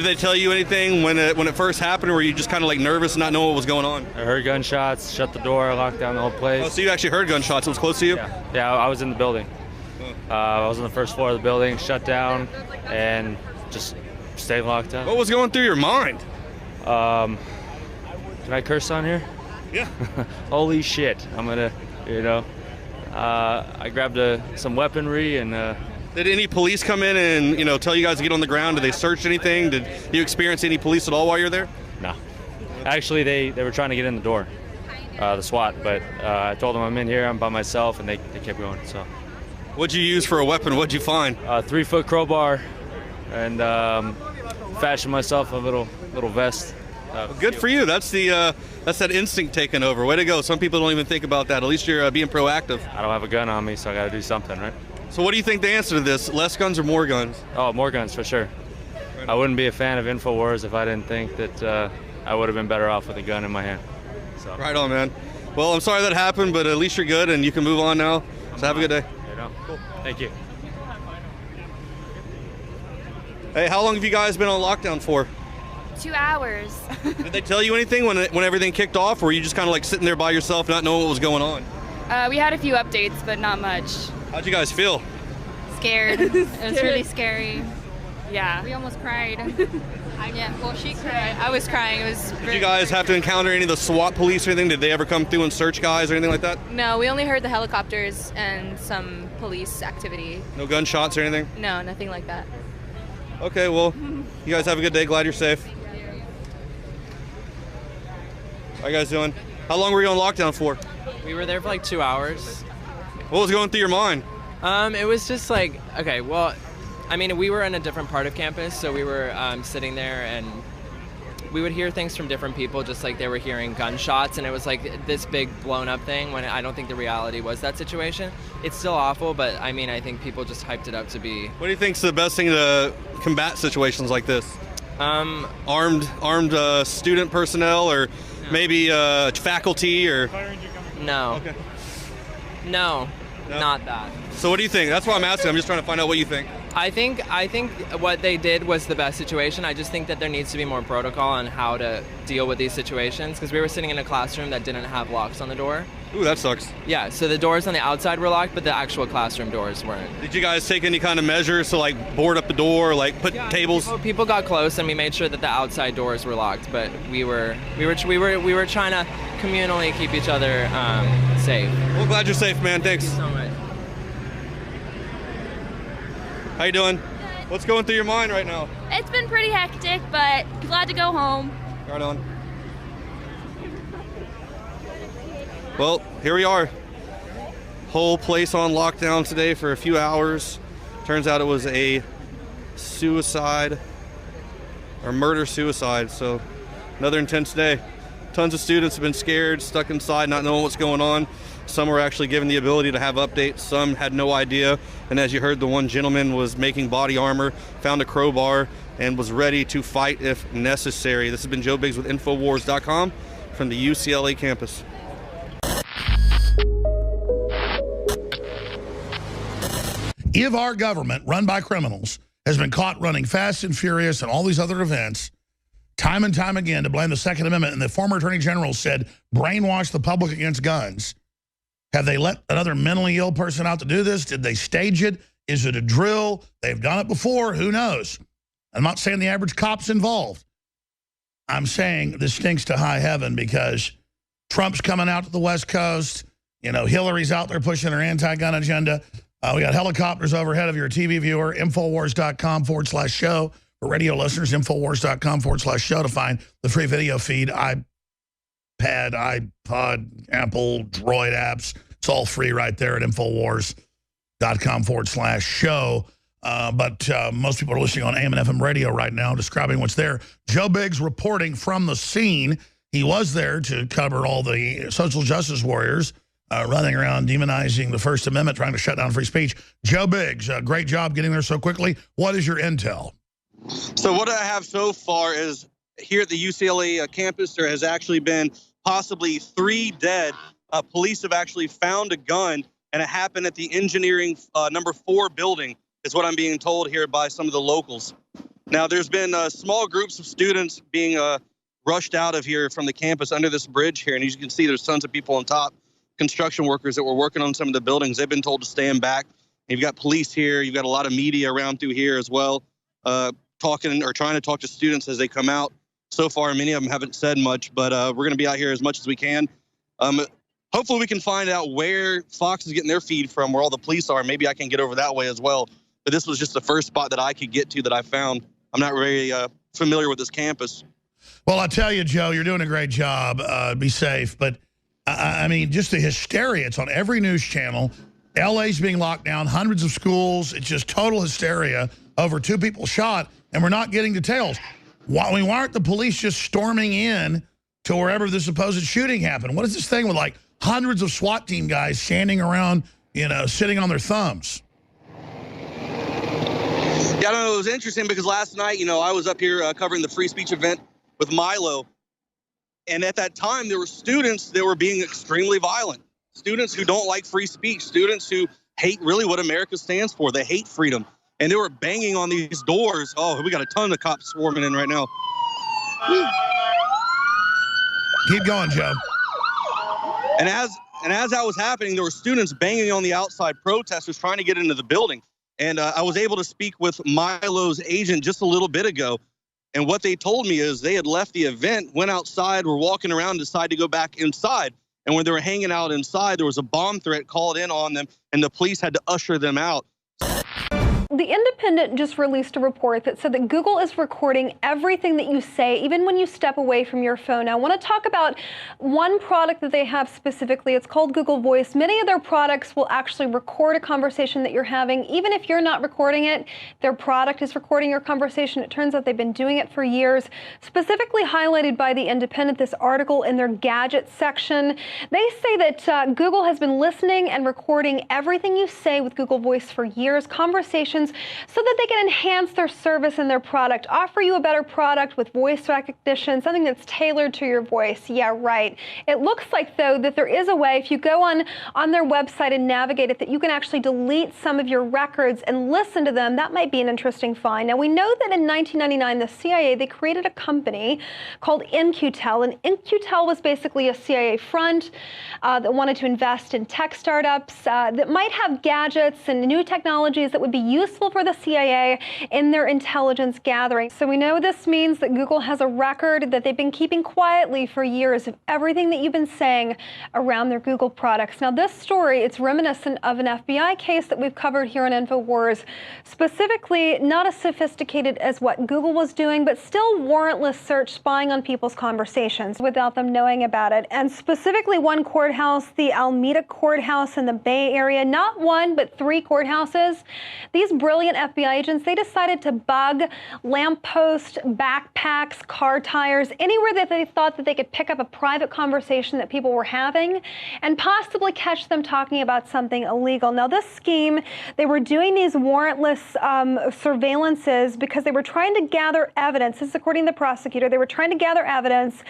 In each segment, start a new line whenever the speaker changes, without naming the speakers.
they tell you anything when it first happened, or were you just kind of like nervous and not knowing what was going on?
I heard gunshots, shut the door, locked down the whole place.
Oh, so you actually heard gunshots. It was close to you?
Yeah, I was in the building. I was on the first floor of the building, shut down, and just stayed locked up.
What was going through your mind?
Can I curse on here?
Yeah.
Holy shit. I'm gonna, I grabbed some weaponry and
Did any police come in and, tell you guys to get on the ground? Did they search anything? Did you experience any police at all while you were there?
no. Actually, they were trying to get in the door, the SWAT, but I told them I'm in here, I'm by myself, and they kept going, so.
What'd you use for a weapon? What'd you find?
3-foot crowbar, and fashioned myself a little vest.
Good for you. That's that instinct taking over. Way to go. Some people don't even think about that. At least you're being proactive.
I don't have a gun on me, so I gotta do something, right?
So what do you think the answer to this? Less guns or more guns?
Oh, more guns for sure. I wouldn't be a fan of INFOWARS if I didn't think that I would have been better off with a gun in my hand. So.
Right on, man. Well, I'm sorry that happened, but at least you're good and you can move on now. So have a good day.
Cool. Thank you.
Hey, how long have you guys been on lockdown for?
2 hours.
Did they tell you anything when everything kicked off, or were you just kind of like sitting there by yourself not knowing what was going on?
We had a few updates, but not much.
How'd you guys feel?
Scared. It was really scary. Yeah.
We almost cried. She cried.
I was crying. It was.
Did you guys have to encounter any of the SWAT police or anything? Did they ever come through and search guys or anything like that?
No, we only heard the helicopters and some police activity.
No gunshots or anything?
No, nothing like that.
Okay, well, you guys have a good day. Glad you're safe. How you guys doing? How long were you on lockdown for?
We were there for like 2 hours.
What was going through your mind?
It was just like, okay, well, I mean, we were in a different part of campus, so we were sitting there and we would hear things from different people, just like they were hearing gunshots, and it was like this big blown up thing when I don't think the reality was that situation. It's still awful, but I mean, I think people just hyped it up to be.
What do you think's the best thing to combat situations like this? Armed student personnel, or maybe faculty, or?
No.
Okay.
No, not that.
So what do you think? That's what I'm asking. I'm just trying to find out what you think.
I think what they did was the best situation. I just think that there needs to be more protocol on how to deal with these situations, because we were sitting in a classroom that didn't have locks on the door.
Ooh, that sucks.
Yeah, so the doors on the outside were locked, but the actual classroom doors weren't.
Did you guys take any kind of measures to like board up the door, like put tables?
People got close, and we made sure that the outside doors were locked, but we were trying to communally keep each other safe.
Well, glad you're safe, man. Thanks.
Thank you so much.
How you doing? What's going through your mind right now?
It's been pretty hectic, but glad to go home.
Right on. Well, here we are. Whole place on lockdown today for a few hours. Turns out it was a suicide or murder-suicide, so another intense day. Tons of students have been scared, stuck inside, not knowing what's going on. Some were actually given the ability to have updates. Some had no idea. And as you heard, the one gentleman was making body armor, found a crowbar, and was ready to fight if necessary. This has been Joe Biggs with INFOWARS.com from the UCLA campus.
If our government, run by criminals, has been caught running Fast and Furious and all these other events, time and time again, to blame the Second Amendment, and the former Attorney General said, brainwash the public against guns. Have they let another mentally ill person out to do this? Did they stage it? Is it a drill? They've done it before. Who knows? I'm not saying the average cop's involved. I'm saying this stinks to high heaven because Trump's coming out to the West Coast. You know, Hillary's out there pushing her anti-gun agenda. We got helicopters overhead of your TV viewer, Infowars.com/show. For radio listeners, Infowars.com/show to find the free video feed, iPad, iPod, Apple, Droid apps. It's all free right there at Infowars.com/show. But most people are listening on AM and FM radio right now, describing what's there. Joe Biggs reporting from the scene. He was there to cover all the social justice warriors running around demonizing the First Amendment, trying to shut down free speech. Joe Biggs, great job getting there so quickly. What is your intel?
So what I have so far is here at the UCLA campus, there has actually been possibly 3 dead. Police have actually found a gun, and it happened at the engineering number 4 building, is what I'm being told here by some of the locals. Now, there's been small groups of students being rushed out of here from the campus under this bridge here. And as you can see, there's tons of people on top, construction workers that were working on some of the buildings. They've been told to stand back. You've got police here. You've got a lot of media around through here as well, talking or trying to talk to students as they come out. So far, many of them haven't said much, but we're going to be out here as much as we can. Hopefully, we can find out where Fox is getting their feed from, where all the police are. Maybe I can get over that way as well. But this was just the first spot that I could get to that I found. I'm not very familiar with this campus.
Well, I tell you, Joe, you're doing a great job. Be safe. But, I mean, just the hysteria. It's on every news channel. L.A.'s being locked down, hundreds of schools. It's just total hysteria over 2 people shot, and we're not getting details. Why aren't the police just storming in to wherever the supposed shooting happened? What is this thing with, like, hundreds of SWAT team guys standing around, you know, sitting on their thumbs?
Yeah, I don't know. It was interesting because last night, you know, I was up here covering the free speech event with Milo. And at that time, there were students that were being extremely violent. Students who don't like free speech. Students who hate really what America stands for. They hate freedom. And they were banging on these doors. Oh, we got a ton of cops swarming in right now.
Keep going, Joe.
And as that was happening, there were students banging on the outside, protesters trying to get into the building. And I was able to speak with Milo's agent just a little bit ago. And what they told me is they had left the event, went outside, were walking around, decided to go back inside. And when they were hanging out inside, there was a bomb threat called in on them, and the police had to usher them out.
The Independent just released a report that said that Google is recording everything that you say, even when you step away from your phone. Now, I want to talk about one product that they have specifically. It's called Google Voice. Many of their products will actually record a conversation that you're having. Even if you're not recording it, their product is recording your conversation. It turns out they've been doing it for years. Specifically highlighted by the Independent, this article in their gadgets section. They say that Google has been listening and recording everything you say with Google Voice for years, conversations, so that they can enhance their service and their product, offer you a better product with voice recognition, something that's tailored to your voice. Yeah, right. It looks like, though, that there is a way, if you go on their website and navigate it, that you can actually delete some of your records and listen to them. That might be an interesting find. Now, we know that in 1999, the CIA, they created a company called In-Q-Tel, and In-Q-Tel was basically a CIA front that wanted to invest in tech startups that might have gadgets and new technologies that would be useful for the CIA in their intelligence gathering. So we know this means that Google has a record that they've been keeping quietly for years of everything that you've been saying around their Google products. Now, this story, it's reminiscent of an FBI case that we've covered here on INFOWARS, specifically not as sophisticated as what Google was doing, but still warrantless search spying on people's conversations without them knowing about it. And specifically one courthouse, the Alameda Courthouse in the Bay Area, not one, but 3 courthouses. These brilliant FBI agents, they decided to bug lampposts, backpacks, car tires, anywhere that they thought that they could pick up a private conversation that people were having and possibly catch them talking about something illegal. Now, this scheme, they were doing these warrantless surveillances because they were trying to gather evidence. This is according to the prosecutor. They were trying to gather evidence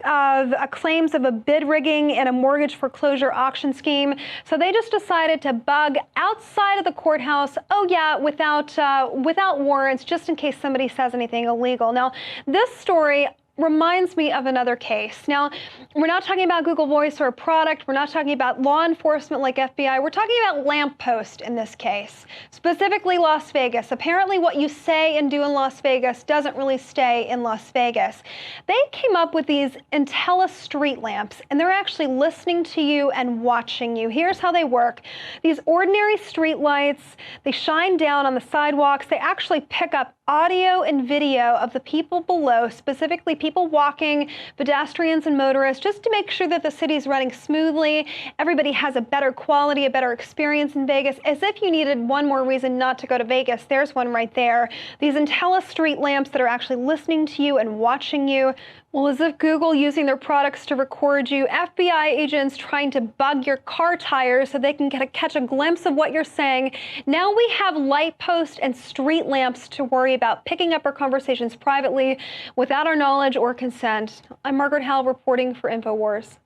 of claims of a bid rigging and a mortgage foreclosure auction scheme. So they just decided to bug outside of the courthouse, oh yeah, without warrants, just in case somebody says anything illegal. Now, this story reminds me of another case. Now, we're not talking about Google Voice or a product. We're not talking about law enforcement like FBI. We're talking about lamppost in this case, specifically Las Vegas. Apparently, what you say and do in Las Vegas doesn't really stay in Las Vegas. They came up with these Intella street lamps, and they're actually listening to you and watching you. Here's how they work. These ordinary street lights, they shine down on the sidewalks. They actually pick up audio and video of the people below, specifically people walking, pedestrians and motorists, just to make sure that the city's running smoothly. Everybody has a better quality, a better experience in Vegas, as if you needed one more reason not to go to Vegas. There's one right there. These Intella street lamps that are actually listening to you and watching you. Well, as if Google using their products to record you, FBI agents trying to bug your car tires so they can catch a glimpse of what you're saying. Now we have light posts and street lamps to worry about picking up our conversations privately without our knowledge or consent. I'm Margaret Howell reporting for INFOWARS.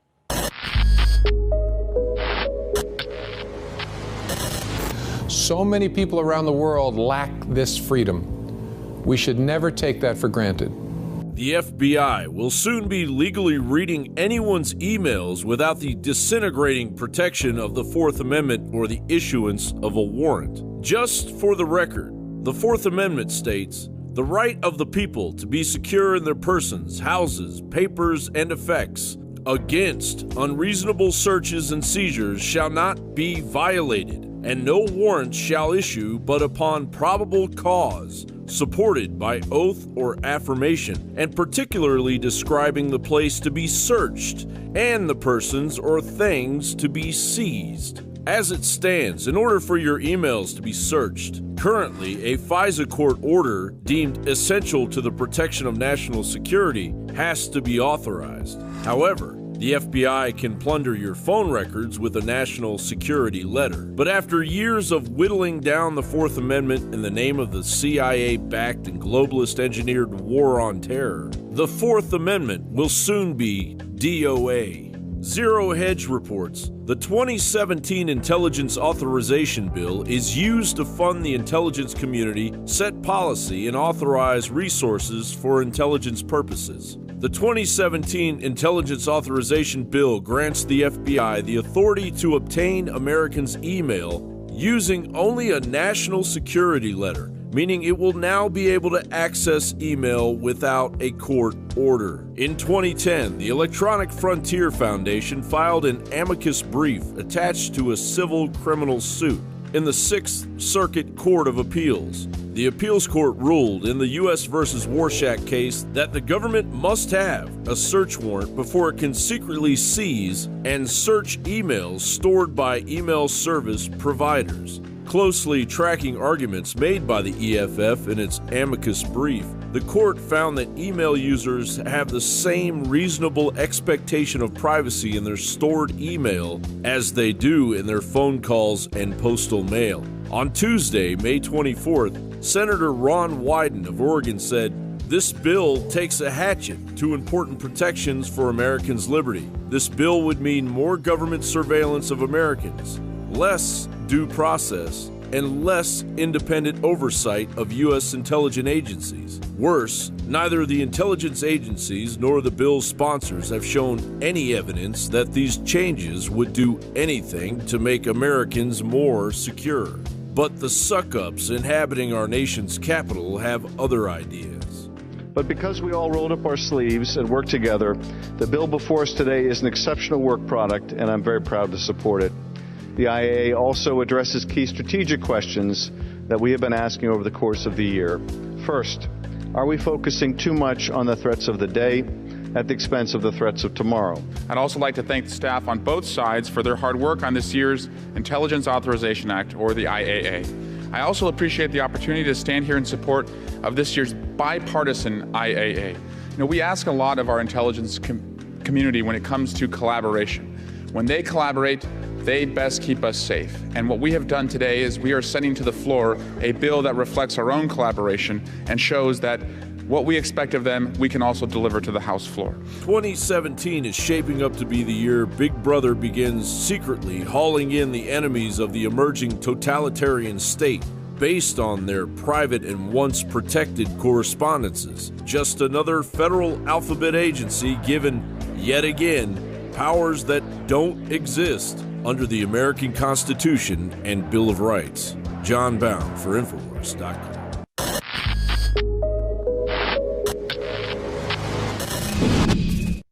So many people around the world lack this freedom. We should never take that for granted.
The FBI will soon be legally reading anyone's emails without the disintegrating protection of the Fourth Amendment or the issuance of a warrant. Just for the record, the Fourth Amendment states, "The right of the people to be secure in their persons, houses, papers, and effects against unreasonable searches and seizures shall not be violated, and no warrant shall issue but upon probable cause, supported by oath or affirmation, and particularly describing the place to be searched and the persons or things to be seized." As it stands, in order for your emails to be searched, currently a FISA court order deemed essential to the protection of national security has to be authorized. However, the FBI can plunder your phone records with a national security letter. But after years of whittling down the Fourth Amendment in the name of the CIA-backed and globalist-engineered war on terror, the Fourth Amendment will soon be DOA. Zero Hedge reports, the 2017 Intelligence Authorization Bill is used to fund the intelligence community, set policy, and authorize resources for intelligence purposes. The 2017 Intelligence Authorization Bill grants the FBI the authority to obtain Americans' email using only a national security letter, meaning it will now be able to access email without a court order. In 2010, the Electronic Frontier Foundation filed an amicus brief attached to a civil criminal suit in the Sixth Circuit Court of Appeals. The appeals court ruled in the U.S. v. Warshak case that the government must have a search warrant before it can secretly seize and search emails stored by email service providers. Closely tracking arguments made by the EFF in its amicus brief, the court found that email users have the same reasonable expectation of privacy in their stored email as they do in their phone calls and postal mail. On Tuesday, May 24th, Senator Ron Wyden of Oregon said, "This bill takes a hatchet to important protections for Americans' liberty. This bill would mean more government surveillance of Americans, less due process, and less independent oversight of U.S. intelligence agencies. Worse, neither the intelligence agencies nor the bill's sponsors have shown any evidence that these changes would do anything to make Americans more secure. But the suck-ups inhabiting our nation's capital have other ideas."
But because we all rolled up our sleeves and worked together, the bill before us today is an exceptional work product, and I'm very proud to support it. The IAA also addresses key strategic questions that we have been asking over the course of the year. First, are we focusing too much on the threats of the day at the expense of the threats of tomorrow?
I'd also like to thank the staff on both sides for their hard work on this year's Intelligence Authorization Act, or the IAA. I also appreciate the opportunity to stand here in support of this year's bipartisan IAA. We ask a lot of our intelligence community when it comes to collaboration. When they collaborate, they best keep us safe. And what we have done today is we are sending to the floor a bill that reflects our own collaboration and shows that what we expect of them, we can also deliver to the House floor.
2017 is shaping up to be the year Big Brother begins secretly hauling in the enemies of the emerging totalitarian state based on their private and once protected correspondences. Just another federal alphabet agency given, yet again, powers that don't exist under the American Constitution and Bill of Rights. John Bound for INFOWARS.com.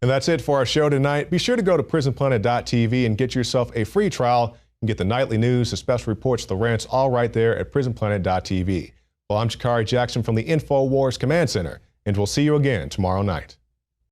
And that's it for our show tonight. Be sure to go to prisonplanet.tv and get yourself a free trial and get the nightly news, the special reports, the rants, all right there at prisonplanet.tv. Well, I'm Shakari Jackson from the InfoWars Command Center, and we'll see you again tomorrow night.